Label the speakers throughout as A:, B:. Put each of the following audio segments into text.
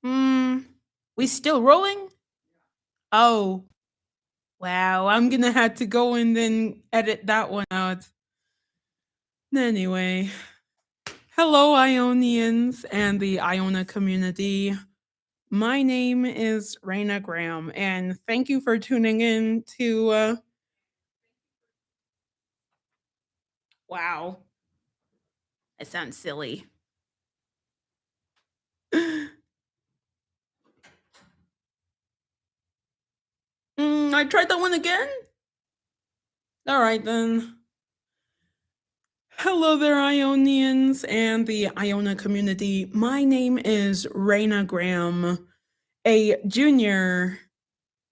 A: Mm, we still rolling? Oh, wow. I'm gonna have to go and then edit that one out. Anyway, hello, Ionians and the Iona community. My name is Raina Graham, and thank you for tuning in to. Wow, that sounds silly. I tried that one again? All right, then. Hello there, Ionians and the Iona community. My name is Raina Graham, a junior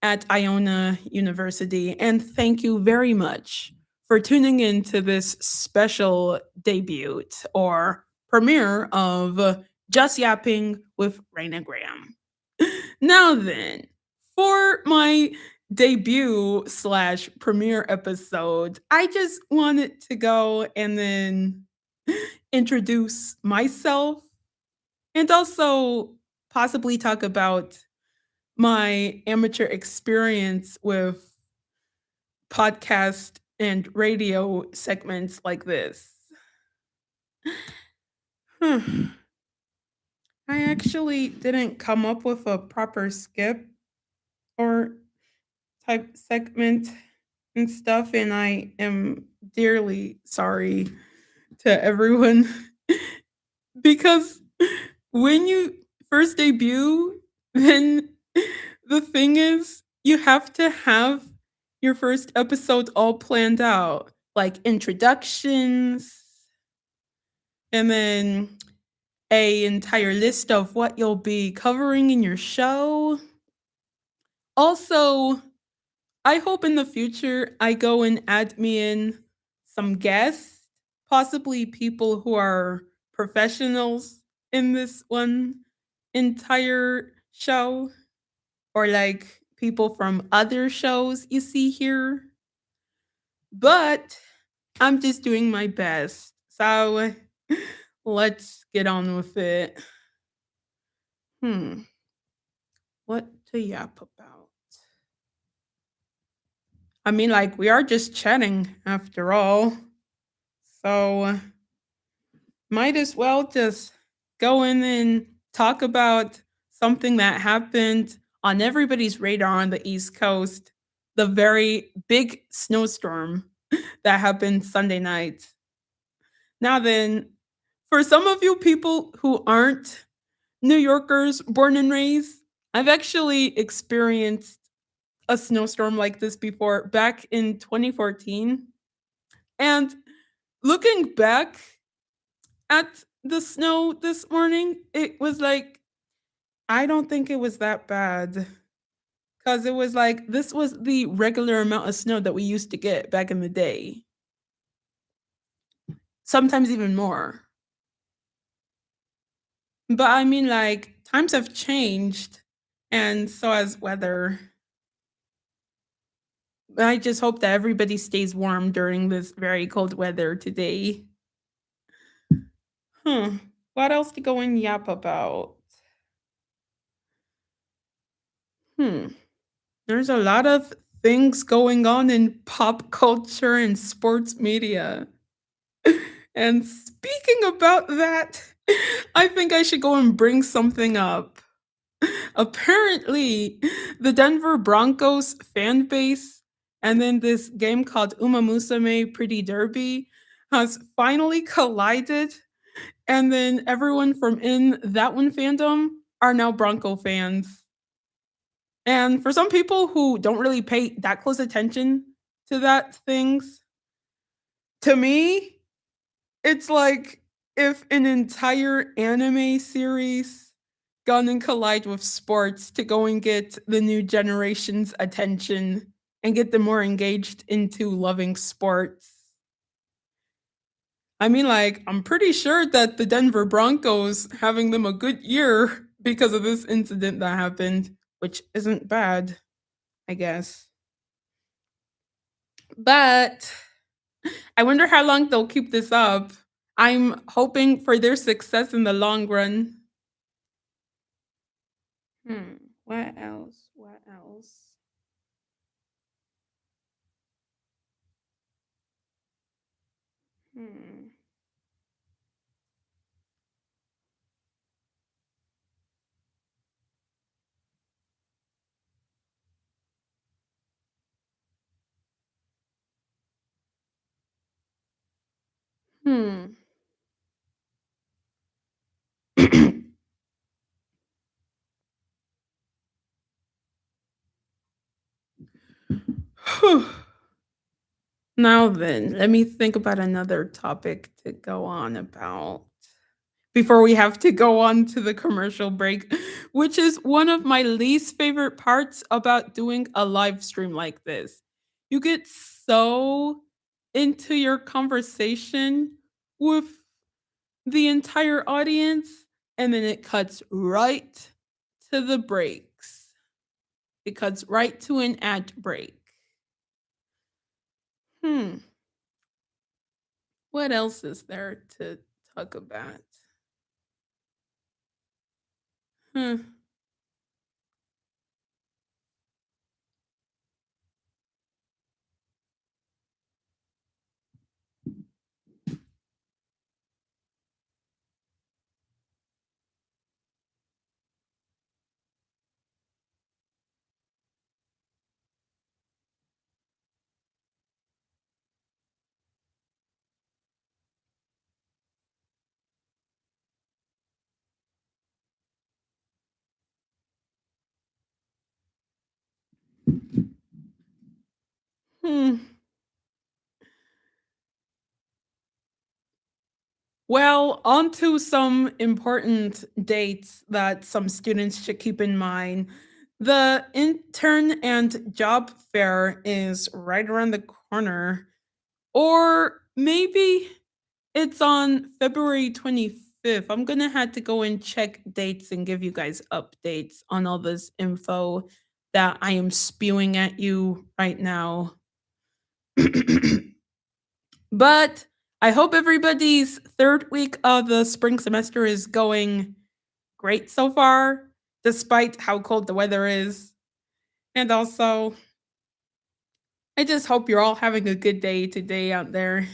A: at Iona University, and thank you very much for tuning in to this special debut or premiere of Just Yapping with Raina Graham. Now then, for my debut slash premiere episode, I just wanted to go and then introduce myself and also possibly talk about my amateur experience with podcast and radio segments like this. I actually didn't come up with a proper skip or type segment and stuff, and I am dearly sorry to everyone because when you first debut, then the thing is, you have to have your first episode all planned out, like introductions, and then a entire list of what you'll be covering in your show. Also, I hope in the future I go and add me in some guests, possibly people who are professionals in this one entire show, or like people from other shows you see here. But I'm just doing my best. So let's get on with it. Hmm, what to yap about? I mean, like, we are just chatting after all. So might as well just go in and talk about something that happened on everybody's radar on the East Coast, the very big snowstorm that happened Sunday night. Now, then, for some of you people who aren't New Yorkers born and raised, I've actually experienced a snowstorm like this before back in 2014. And looking back at the snow this morning, it was like, I don't think it was that bad. Because it was like, this was the regular amount of snow that we used to get back in the day, sometimes even more. But I mean, like, times have changed, and so has weather. I just hope that everybody stays warm during this very cold weather today. Huh. What else to go and yap about? Hmm. There's a lot of things going on in pop culture and sports media. And speaking about that, I think I should go and bring something up. Apparently, the Denver Broncos fan base and then this game called Uma Musume Pretty Derby has finally collided. And then everyone from in that one fandom are now Bronco fans. And for some people who don't really pay that close attention to that things, to me, it's like if an entire anime series gone and collide with sports to go and get the new generation's attention and get them more engaged into loving sports. I mean, like, I'm pretty sure that the Denver Broncos having them a good year because of this incident that happened, which isn't bad, I guess. But I wonder how long they'll keep this up. I'm hoping for their success in the long run. Hmm. What else? What else? Hmm. Hmm. Whew. Now then, let me think about another topic to go on about before we have to go on to the commercial break, which is one of my least favorite parts about doing a live stream like this. You get so into your conversation with the entire audience, and then it cuts right to the breaks. It cuts right to an ad break. Hmm. What else is there to talk about? Hmm. Hmm. Well, on to some important dates that some students should keep in mind. The intern and job fair is right around the corner, or maybe it's on February 25th. I'm gonna have to go and check dates and give you guys updates on all this info that I am spewing at you right now. But I hope everybody's third week of the spring semester is going great so far, despite how cold the weather is. And also, I just hope you're all having a good day today out there.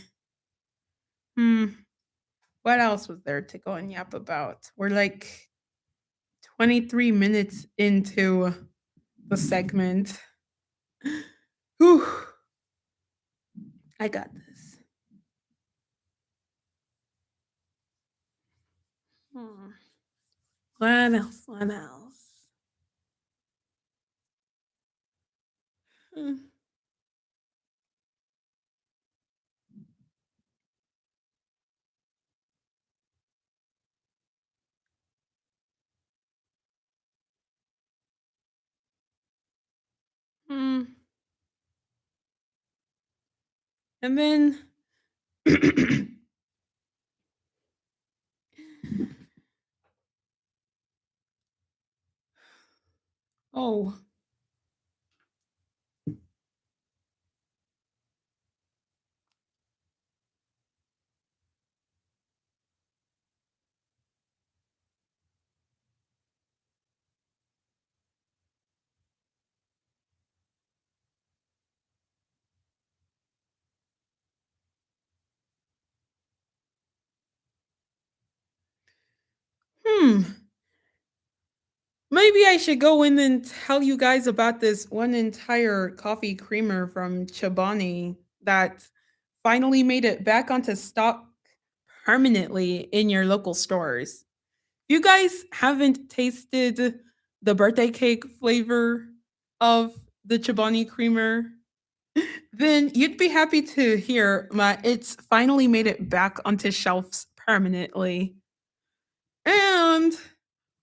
A: Hmm. What else was there to go and yap about? We're like 23 minutes into the segment. Whew. I got this. Hmm. What else? What else? Hmm. Hmm. And then, oh, hmm. Maybe I should go in and tell you guys about this one entire coffee creamer from Chobani that finally made it back onto stock permanently in your local stores. You guys haven't tasted the birthday cake flavor of the Chobani creamer, then you'd be happy to hear that it's finally made it back onto shelves permanently. And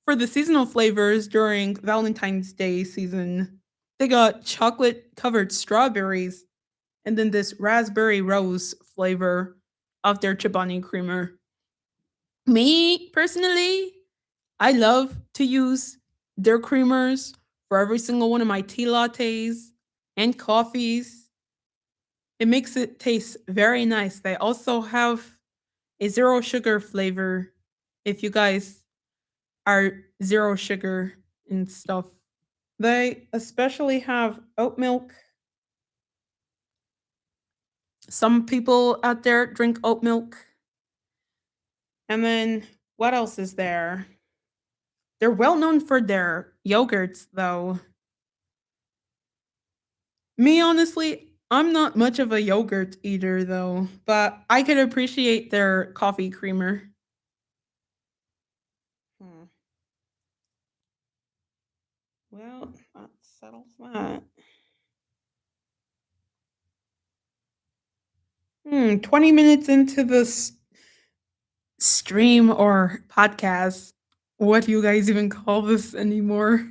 A: for the seasonal flavors during Valentine's Day season, they got chocolate covered strawberries and then this raspberry rose flavor of their Chobani creamer. Me personally, I love to use their creamers for every single one of my tea lattes and coffees. It makes it taste very nice. They also have a zero sugar flavor if you guys are zero sugar. and stuff. They especially have oat milk. Some people out there drink oat milk. And then what else is there? They're well known for their yogurts, though. Me, honestly, I'm not much of a yogurt eater, though, but I could appreciate their coffee creamer. Hmm. Well, that settles that. 20 minutes into this stream or podcast. What do you guys even call this anymore?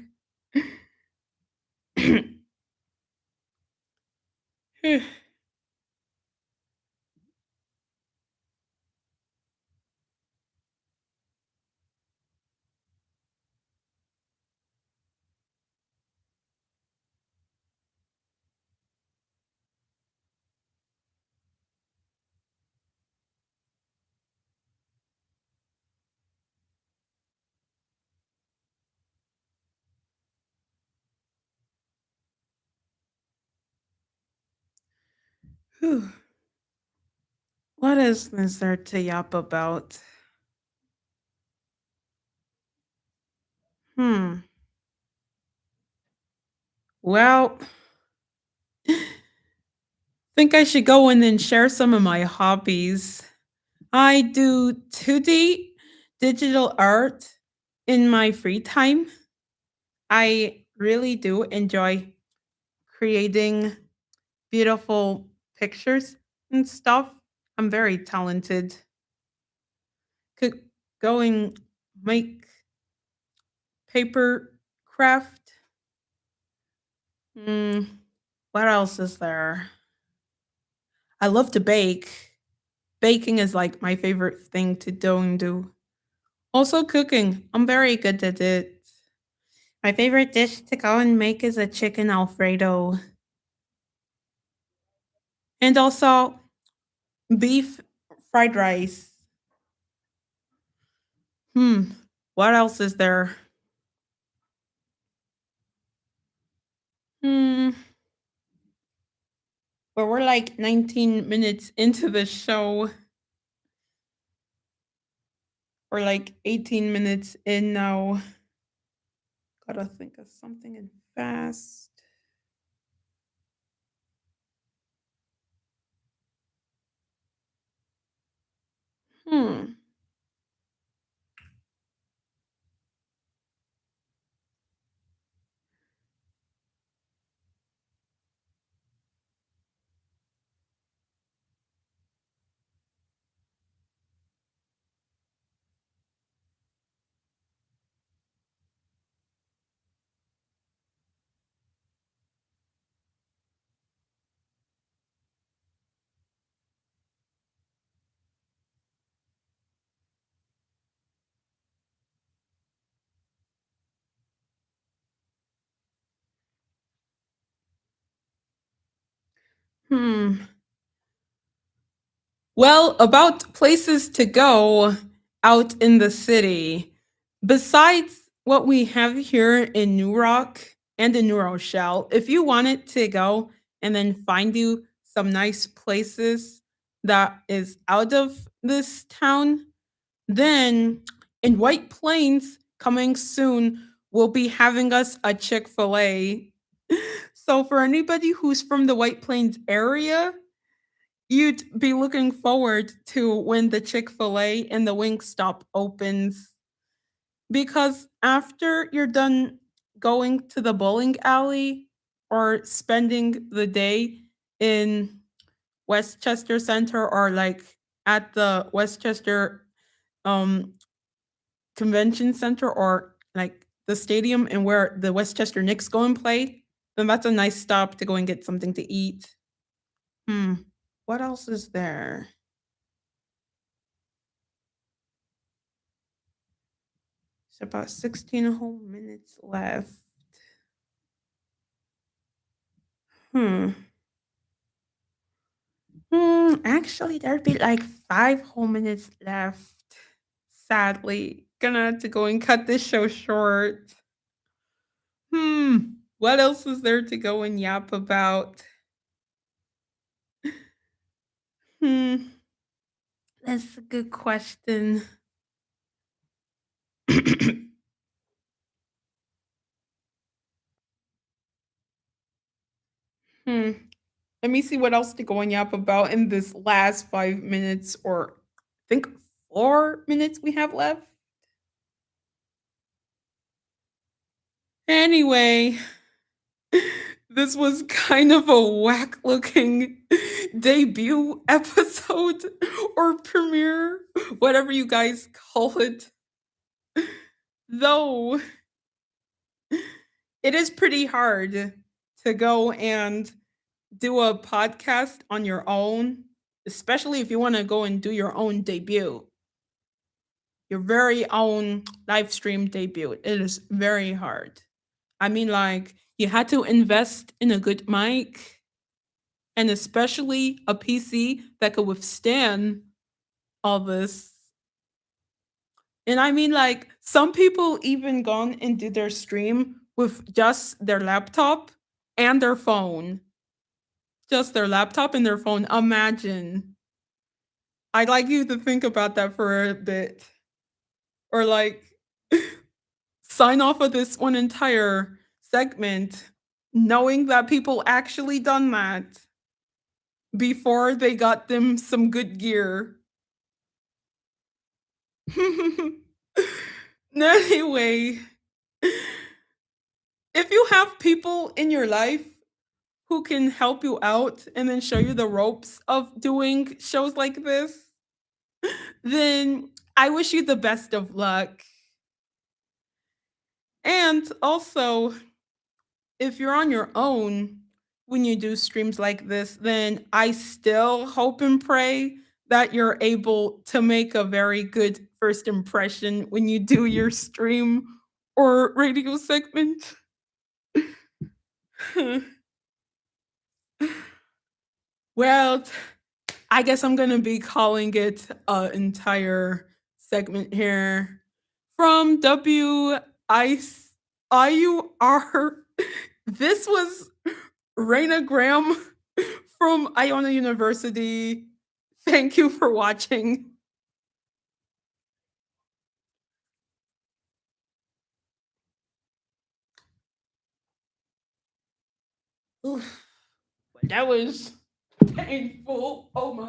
A: Whew. What is there to yap about? Hmm. Well, think I should go in and share some of my hobbies. I do 2D digital art in my free time. I really do enjoy creating beautiful pictures and stuff. I'm very talented. Could go and make paper craft. Mm, what else is there? I love to bake. Baking is like my favorite thing to do and do. Also cooking. I'm very good at it. My favorite dish to go and make is a chicken alfredo. And also beef fried rice. Hmm. What else is there? Hmm. Well, we're like 19 minutes into the show. We're like 18 minutes in now. Gotta think of something in fast. Hmm. Hmm. Well, about places to go out in the city, besides what we have here in New Rock and in New Rochelle, if you wanted to go and then find you some nice places that is out of this town, then in White Plains, coming soon, we'll be having us a Chick-fil-A. So for anybody who's from the White Plains area, you'd be looking forward to when the Chick-fil-A and the Wingstop opens because after you're done going to the bowling alley or spending the day in Westchester Center or like at the Westchester um convention center or like the stadium and where the Westchester Knicks go and play, then that's a nice stop to go and get something to eat. Hmm. What else is there? It's about 16 whole minutes left. Hmm. Actually, there'd be like 5 whole minutes left. Sadly, gonna have to go and cut this show short. What else is there to go and yap about? Hmm, that's a good question. Hmm. Let me see what else to go and yap about in this last 5 minutes, or I think 4 minutes we have left. Anyway, this was kind of a whack looking debut episode or premiere, whatever you guys call it. Though it is pretty hard to go and do a podcast on your own, especially if you want to go and do your own debut, your very own live stream debut. It is very hard. I mean, like, you had to invest in a good mic and especially a PC that could withstand all this. And I mean, like, some people even gone and did their stream with just their laptop and their phone. Just their laptop and their phone. Imagine. I'd like you to think about that for a bit. Or like sign off of this one entire segment knowing that people actually done that before they got them some good gear. Anyway, if you have people in your life who can help you out and then show you the ropes of doing shows like this, then I wish you the best of luck. And also, if you're on your own when you do streams like this, then I still hope and pray that you're able to make a very good first impression when you do your stream or radio segment. Well, I guess I'm gonna be calling it an entire segment here from WIUR. This was Raina Graham from Iona University. Thank you for watching. Oof, that was painful. Oh my.